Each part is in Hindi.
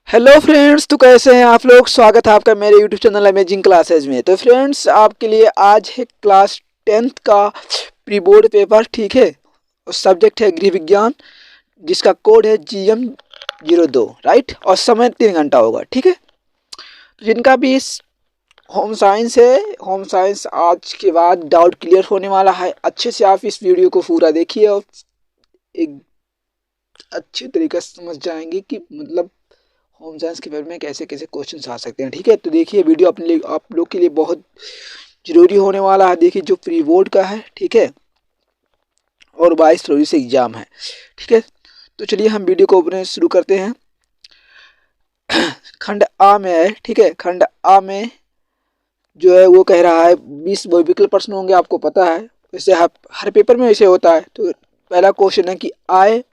हेलो फ्रेंड्स, तो कैसे हैं आप लोग। स्वागत है आपका मेरे यूट्यूब चैनल अमेजिंग क्लासेज में। तो फ्रेंड्स, आपके लिए आज है क्लास 10th का प्री बोर्ड पेपर। ठीक है, और सब्जेक्ट है गृह विज्ञान, जिसका कोड है GM02। राइट, और समय 3 घंटा होगा। ठीक है, तो जिनका भी होम साइंस है, होम साइंस आज के बाद डाउट क्लियर होने वाला है। अच्छे से आप इस वीडियो को पूरा देखिए और एक अच्छे तरीके से समझ जाएंगे कि मतलब होम साइंस के बारे में कैसे कैसे क्वेश्चन आ सकते हैं। ठीक है, तो देखिए वीडियो अपने लिए आप लोग के लिए बहुत जरूरी होने वाला है। देखिए जो प्री बोर्ड का है, ठीक है, और 22 फरवरी से एग्जाम है। ठीक है, तो चलिए हम वीडियो को ओपन शुरू करते हैं। खंड आ में है, ठीक है, खंड आ में जो है वो कह रहा है 20 विकल्प प्रश्न होंगे, आपको पता है। वैसे हर पेपर में ऐसे होता है। तो पहला क्वेश्चन है कि आय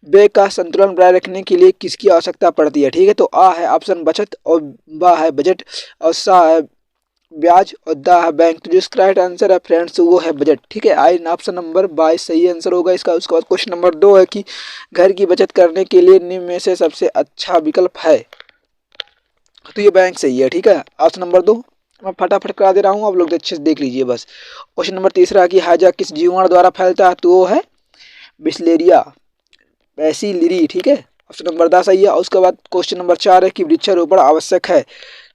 व्यय का संतुलन बनाए रखने के लिए किसकी आवश्यकता पड़ती है। ठीक है, तो आ है ऑप्शन बचत, और बा है बजट, और सा है ब्याज, और दा है बैंक। तो जिसका राइट आंसर है फ्रेंड्स वो है बजट। ठीक है, आई ऑप्शन नंबर 22 सही आंसर होगा इसका। उसके बाद क्वेश्चन नंबर 2 है कि घर की बचत करने के लिए निम्न में से सबसे अच्छा विकल्प है। तो ये बैंक सही है। ठीक है, ऑप्शन नंबर 2 मैं फटाफट करा दे रहा हूँ, आप लोग अच्छे से देख लीजिए बस। क्वेश्चन नंबर 3 कि हैजा किस जीवाणु द्वारा फैलता है, तो वो है बिस्लेरिया बैसिलरी। ठीक है, ऑप्शन नंबर 10 सही है। और उसके बाद क्वेश्चन नंबर 4 है कि वृक्षारोपण आवश्यक है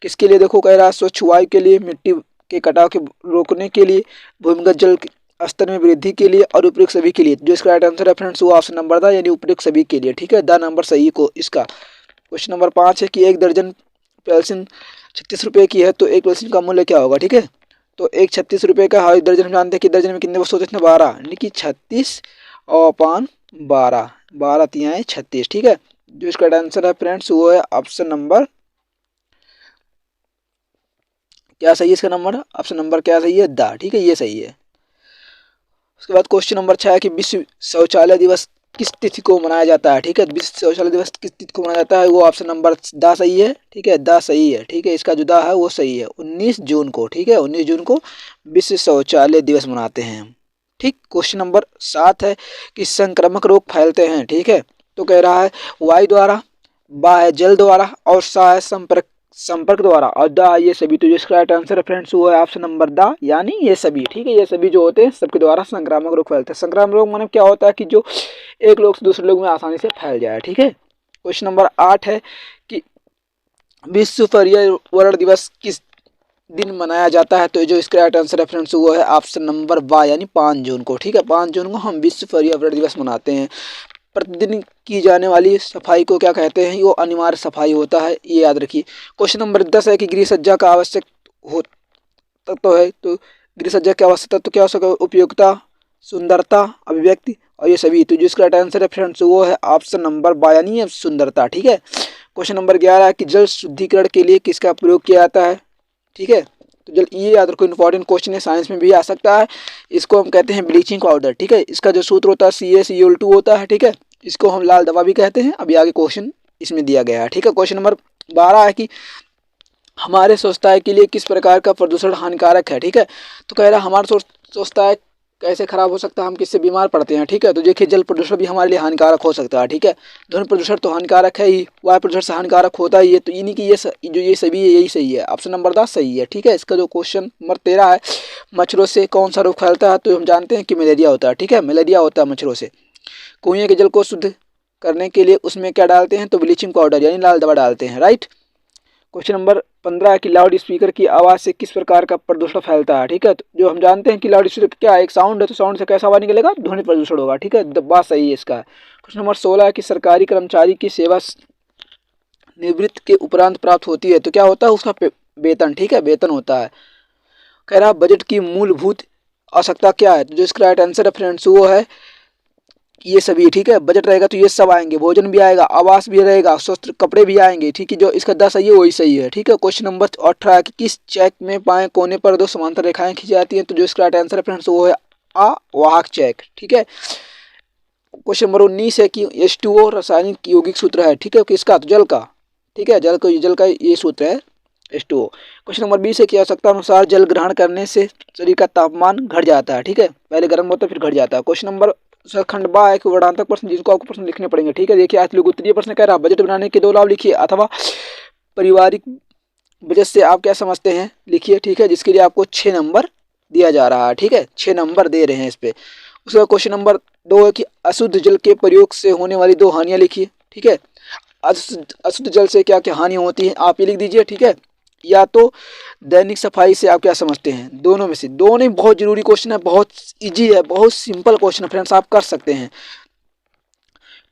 किसके लिए। देखो कह रहा है स्वच्छ वायु के लिए, मिट्टी के कटाव के रोकने के लिए, भूमिगत जल स्तर में वृद्धि के लिए, और उपयुक्त सभी के लिए। जो इसका राइट आंसर है फ्रेंड्स वो ऑप्शन नंबर था, यानी उपयुक्त सभी के लिए। ठीक है, द नंबर सही को इसका। क्वेश्चन नंबर 5 है कि एक दर्जन पेंसिल 36 रुपये की है, तो एक पेंसिल का मूल्य क्या होगा। ठीक है, तो एक 36 रुपये का है। दर्जन हम जानते हैं कि दर्जन में कितने वस्तु होते हैं, 12, यानी कि 36 और 5 12, 12 तिहाई 36। ठीक है, जो इसका आंसर है फ्रेंड्स वो है ऑप्शन नंबर क्या सही है। इसका नंबर ऑप्शन नंबर क्या सही है, द। ठीक है, ये सही है। उसके बाद क्वेश्चन नंबर 6 है कि विश्व शौचालय दिवस किस तिथि को मनाया जाता है। ठीक है, विश्व शौचालय दिवस किस तिथि को मनाया जाता है, वो ऑप्शन नंबर द सही है। ठीक है, द सही है। ठीक है, इसका जो द है वो सही है, 19 जून को। ठीक है, 19 जून को विश्व शौचालय दिवस मनाते हैं हम। ठीक, क्वेश्चन नंबर 7 है कि संक्रामक रोग फैलते हैं। ठीक है, तो कह रहा है वायु द्वारा, बा है जल द्वारा, और सा है संपर्क संपर्क द्वारा, और द ये सभी। तो जिसका राइट आंसर है फ्रेंड्स वो है ऑप्शन नंबर द, यानी ये सभी। ठीक है, ये सभी जो होते हैं सबके द्वारा संक्रामक रोग फैलते हैं। संक्रामक रोग मतलब क्या होता है कि जो एक लोग से दूसरे लोग में आसानी से फैल जाए। ठीक है, क्वेश्चन नंबर 8 है कि विश्व पर्यावरण दिवस किस दिन मनाया जाता है। तो जो इसका राइट आंसर है फ्रेंड्स वो है ऑप्शन नंबर बा, यानी 5 जून को। ठीक है, 5 जून को हम विश्व पर्यावरण दिवस मनाते हैं। प्रतिदिन की जाने वाली सफाई को क्या कहते हैं, वो अनिवार्य सफाई होता है, ये याद रखिए। क्वेश्चन नंबर 10 है कि गृह सज्जा का आवश्यक हो तत्व है। तो गृह सज्जा के आवश्यक तत्व क्या हो सकता है, उपयोगिता, सुंदरता, अभिव्यक्ति, और ये सभी। तो जिसका राइट आंसर है फ्रेंड्स वो है ऑप्शन नंबर बा, यानी सुंदरता। ठीक है, क्वेश्चन नंबर 11 है कि जल शुद्धिकरण के लिए किसका प्रयोग किया जाता है। ठीक है, तो जल ये याद रखो, इंपॉर्टेंट क्वेश्चन है, साइंस में भी आ सकता है। इसको हम कहते हैं ब्लीचिंग पाउडर। ठीक है, इसका जो सूत्र होता है CaCl2 होता है। ठीक है, इसको हम लाल दवा भी कहते हैं। अभी आगे क्वेश्चन इसमें दिया गया है। ठीक है, क्वेश्चन नंबर 12 है कि हमारे स्वास्थ्य के लिए किस प्रकार का प्रदूषण हानिकारक है। ठीक है, तो कह रहा है हमारा स्वास्थ्य कैसे खराब हो सकता है, हम किससे बीमार पड़ते हैं। ठीक है, तो देखिए जल प्रदूषण भी हमारे लिए हानिकारक हो सकता है। ठीक है, ध्वनि प्रदूषण तो हानिकारक है ही, वायु प्रदूषण से हानिकारक होता ही है। तो यानी कि ये सभी है, यही सही है, ऑप्शन नंबर 10 सही है। ठीक है, इसका जो क्वेश्चन नंबर 13 है मच्छरों से कौन सा रोग फैलता है, तो हम जानते हैं कि मलेरिया होता है। ठीक है, मलेरिया होता है मच्छरों से। कुएं के जल को शुद्ध करने के लिए उसमें क्या डालते हैं, तो ब्लीचिंग पाउडर यानी लाल दवा डालते हैं। राइट, क्वेश्चन नंबर 15 है कि लाउड स्पीकर की आवाज़ से किस प्रकार का प्रदूषण फैलता है। ठीक है, तो जो हम जानते हैं कि लाउड स्पीकर क्या है, एक साउंड है, तो साउंड से कैसा आवाज निकलेगा, ध्वनि प्रदूषण होगा। ठीक है, बात सही है इसका। क्वेश्चन नंबर 16 है कि सरकारी कर्मचारी की सेवा निवृत्त के उपरांत प्राप्त होती है, तो क्या होता है उसका वेतन। ठीक है, वेतन होता है। कह रहा बजट की मूलभूत आवश्यकता क्या है, तो जो इसका राइट आंसर है फ्रेंड्स वो है ये सभी। ठीक है, बजट रहेगा तो ये सब आएंगे, भोजन भी आएगा, आवास भी रहेगा, स्वस्थ कपड़े भी आएंगे। ठीक है, जो इसका 10 सही है वही सही है। ठीक है, क्वेश्चन नंबर 18 कि किस चेक में बाएं कोने पर 2 समांतर रेखाएं खींची जाती हैं, तो जो इसका राइट आंसर है फ्रेंड्स वो है अवाहक चेक। ठीक है, क्वेश्चन नंबर 19 है कि H2O रासायनिक यौगिक सूत्र है। ठीक है, किसका, तो जल का। ठीक है, जल का ये सूत्र है H2O। क्वेश्चन नंबर 20 है कि आवश्यकता अनुसार जल ग्रहण करने से शरीर का तापमान घट जाता है। ठीक है, पहले गर्म होता है फिर घट जाता है। क्वेश्चन नंबर खंड बा एक वर्णांतक प्रश्न जिनको आपको प्रश्न लिखने पड़ेंगे। ठीक है, देखिए आज लोग उत्तरीय प्रश्न कह रहा है बजट बनाने के 2 लाभ लिखिए अथवा पारिवारिक बजट से आप क्या समझते हैं लिखिए। ठीक है, जिसके लिए आपको 6 नंबर दिया जा रहा है। ठीक है, 6 नंबर दे रहे हैं इस पे। उसके बाद क्वेश्चन नंबर 2 है कि अशुद्ध जल के प्रयोग से होने वाली 2 हानियां लिखिए। ठीक है, अशुद्ध जल से क्या क्या हानि होती है आप ये लिख दीजिए। ठीक है, या तो दैनिक सफाई से आप क्या समझते हैं, दोनों में से। दोनों ही बहुत जरूरी क्वेश्चन है, बहुत इजी है, बहुत सिंपल क्वेश्चन है फ्रेंड्स, आप कर सकते हैं।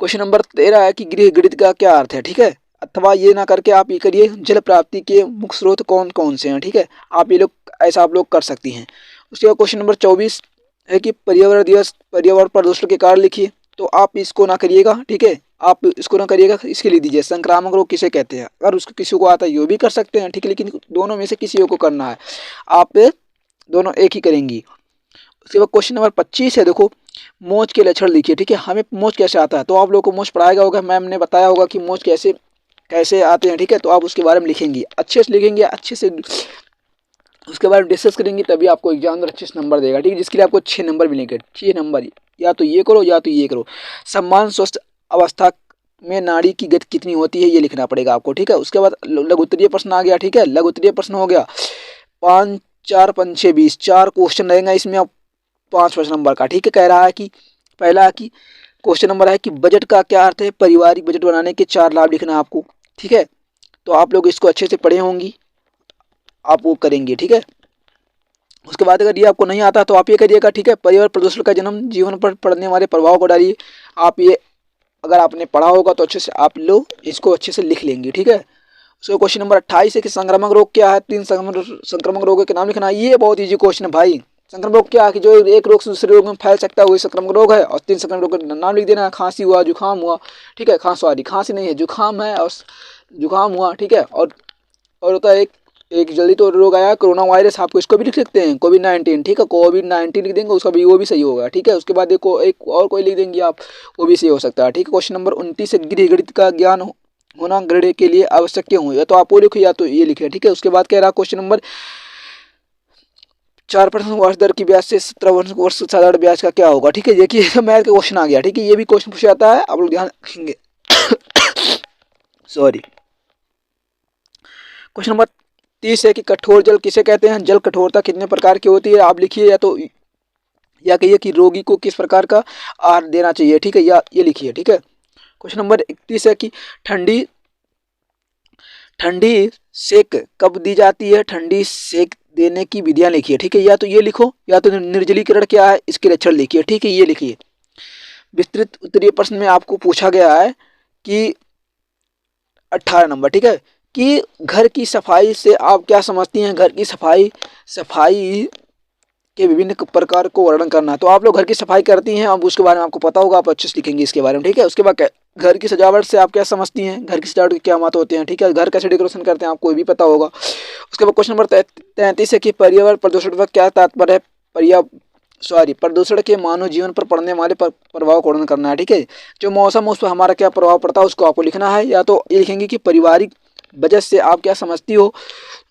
क्वेश्चन नंबर 13 है कि गृह गणित का क्या अर्थ है। ठीक है, अथवा ये ना करके आप ये करिए जल प्राप्ति के मुख्य स्रोत कौन कौन से हैं। ठीक है, आप ये लोग ऐसा आप लोग कर सकती हैं। उसके बाद क्वेश्चन नंबर 24 है कि पर्यावरण दिवस पर्यावरण प्रदूषण के कारण लिखिए। तो आप इसको ना करिएगा। ठीक है, आप इसको ना करिएगा, इसके लिए दीजिए संक्रामक रोग किसे कहते हैं। अगर उसको किसी को आता है ये भी कर सकते हैं। ठीक है, लेकिन दोनों में से किसी को करना है, आप दोनों एक ही करेंगी। उसके बाद क्वेश्चन नंबर 25 है, देखो मोच के लक्षण लिखिए। ठीक है, हमें मोच कैसे आता है, तो आप लोगों को मोच पढ़ाएगा होगा, मैम ने बताया होगा कि मोच कैसे कैसे आते हैं। ठीक है, तो आप उसके बारे में लिखेंगे, अच्छे से लिखेंगे, अच्छे से उसके बारे में डिस्कस करेंगे, तभी आपको एग्जाम में अच्छे से नंबर देगा। ठीक है, जिसके लिए आपको 6 नंबर मिलेंगे। 6 नंबर, या तो ये करो या तो ये करो। सम्मान स्वस्थ अवस्था में नाड़ी की गति कितनी होती है ये लिखना पड़ेगा आपको। ठीक है, उसके बाद लघु उत्तरीय प्रश्न आ गया। ठीक है, लघु उत्तरीय प्रश्न हो गया 5 4 5 6 20 4 क्वेश्चन रहेगा इसमें, आप 5 नंबर का। ठीक है, कह रहा है कि पहला कि क्वेश्चन नंबर है कि बजट का क्या अर्थ है, पारिवारिक बजट बनाने के 4 लाभ लिखना है आपको। ठीक है, तो आप लोग इसको अच्छे से पढ़े होंगी, आप वो करेंगे। ठीक है, उसके बाद अगर ये आपको नहीं आता तो आप ये करिएगा। ठीक है, पर्यावरण प्रदूषण का जन्म जीवन पर पड़ने वाले प्रभाव को डालिए। आप ये अगर आपने पढ़ा होगा तो अच्छे से आप लोग इसको अच्छे से लिख लेंगे। ठीक है, सो क्वेश्चन नंबर 28 है कि संक्रामक रोग क्या है, 3 संक्रामक रोगों के नाम लिखना है। ये बहुत ईजी क्वेश्चन है भाई। संक्रामक रोग क्या है कि जो एक रोग से दूसरे रोग में फैल सकता है वही संक्रामक रोग है। और 3 संक्रामक रोग का नाम लिख देना है। खांसी हुआ, जुकाम हुआ। ठीक है, खांसी नहीं है, जुकाम है और जुकाम हुआ। ठीक है, और होता है एक जल्दी तो रोग आया कोरोना वायरस, आपको इसको भी लिख सकते हैं कोविड-19। ठीक है, कोविड-19 लिख देंगे, उसका भी वो भी सही होगा। ठीक है, उसके बाद देखो एक और कोई लिख देंगे आप, वो भी सही हो सकता है। ठीक है, क्वेश्चन नंबर 29 है गृह गणित का ज्ञान होना गृह के लिए आवश्यक क्यों है, या तो आप वो लिखो या तो ये लिखे। ठीक है, उसके बाद कह रहा क्वेश्चन नंबर 4% वर्ष दर की ब्याज से 17 वर्ष साधारण ब्याज का क्या होगा। ठीक है, देखिए मैथ का क्वेश्चन आ गया। ठीक है, ये भी क्वेश्चन पूछा जाता है, आप लोग ध्यान रखेंगे। सॉरी, क्वेश्चन नंबर 30 है कि कठोर जल किसे कहते हैं, जल कठोरता कितने प्रकार की होती है, आप लिखिए, या कहिए कि रोगी को किस प्रकार का आहार देना चाहिए। ठीक है, या ये लिखिए। ठीक है, क्वेश्चन नंबर 31 है कि ठंडी सेक कब दी जाती है, ठंडी सेक देने की विधियां लिखिए। ठीक है, या तो ये लिखो या तो निर्जलीकरण क्या है इसके लक्षण लिखिए। ठीक है, ये लिखिए। विस्तृत उत्तरीय प्रश्न में आपको पूछा गया है कि 18 नंबर। ठीक है, कि घर की सफाई से आप क्या समझती हैं, घर की सफाई के विभिन्न प्रकार को वर्णन करना। तो आप लोग घर की सफाई करती हैं, अब उसके बारे में आपको पता होगा, आप अच्छे से लिखेंगे इसके बारे में। ठीक है, उसके बाद घर की सजावट से आप क्या समझती हैं, घर की सजावट के क्या महत्व होते हैं। ठीक है, घर कैसे डेकोरेशन करते हैं आपको ये भी पता होगा। उसके बाद क्वेश्चन नंबर 33 है कि पर्यावरण प्रदूषण का क्या तात्पर्य है, प्रदूषण के मानव जीवन पर पड़ने वाले प्रभाव को वर्णन करना है। ठीक है, जो मौसम उस पर हमारा क्या प्रभाव पड़ता है उसको आपको लिखना है। या तो ये लिखेंगे कि पारिवारिक बचत से आप क्या समझती हो,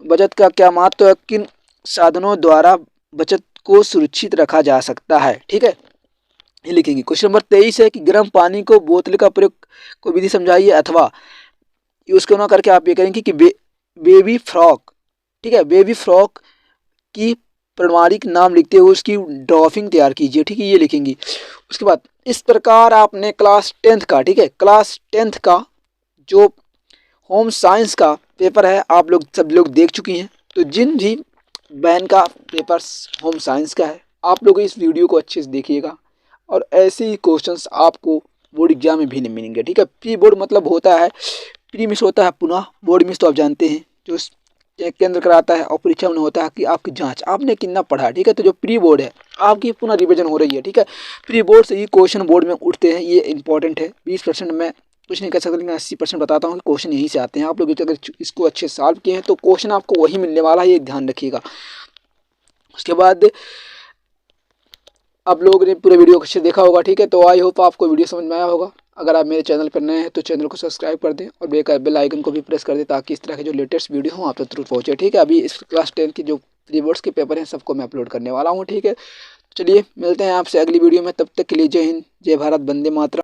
बचत का क्या महत्व है, किन साधनों द्वारा बचत को सुरक्षित रखा जा सकता है। ठीक है, ये लिखेंगे। क्वेश्चन नंबर 23 है कि गर्म पानी को बोतल का प्रयोग को विधि समझाइए, अथवा यूज क्यों ना करके आप ये करेंगे कि बेबी फ्रॉक। ठीक है, बेबी फ्रॉक की प्रमाणिक नाम लिखते हुए उसकी ड्राइंग तैयार कीजिए। ठीक है, ये लिखेंगी। उसके बाद इस प्रकार आपने क्लास 10th का, ठीक है, क्लास 10th का जो होम साइंस का पेपर है आप लोग सब लोग देख चुकी हैं। तो जिन भी बहन का पेपर होम साइंस का है आप लोग इस वीडियो को अच्छे से देखिएगा, और ऐसे ही क्वेश्चंस आपको बोर्ड एग्जाम में भी नहीं मिलेंगे। ठीक है, प्री बोर्ड मतलब होता है, प्री मिस होता है पुनः, बोर्ड मिस तो आप जानते हैं जो केंद्र कराता है, और परीक्षा में होता है कि आपकी जांच आपने कितना पढ़ा। ठीक है, तो जो प्री बोर्ड है आपकी पुनः रिवीजन हो रही है। ठीक है, प्री बोर्ड से ही क्वेश्चन बोर्ड में उठते हैं, ये इंपॉर्टेंट है। 20% में कुछ नहीं कर सकता, लेकिन 80% बताता हूँ कि क्वेश्चन यहीं से आते हैं। आप लोग अगर इसको अच्छे से सॉल्व किए हैं तो क्वेश्चन आपको वही मिलने वाला है, ये ध्यान रखिएगा। उसके बाद आप लोग ने पूरे वीडियो को अच्छे देखा होगा। ठीक है, तो आई होप आपको वीडियो समझ में आया होगा। अगर आप मेरे चैनल पर नए हैं तो चैनल को सब्सक्राइब कर दें और बेल आइकन को भी प्रेस कर दें, ताकि इस तरह के जो लेटेस्ट वीडियो हों आप तक तुरंत पहुँचे। ठीक है, अभी इस क्लास 10 की जो प्री बोर्ड्स के पेपर हैं सबको मैं अपलोड करने वाला हूँ। ठीक है, चलिए मिलते हैं आपसे अगली वीडियो में, तब तक के लिए जय हिंद, जय भारत, वंदे मातरम।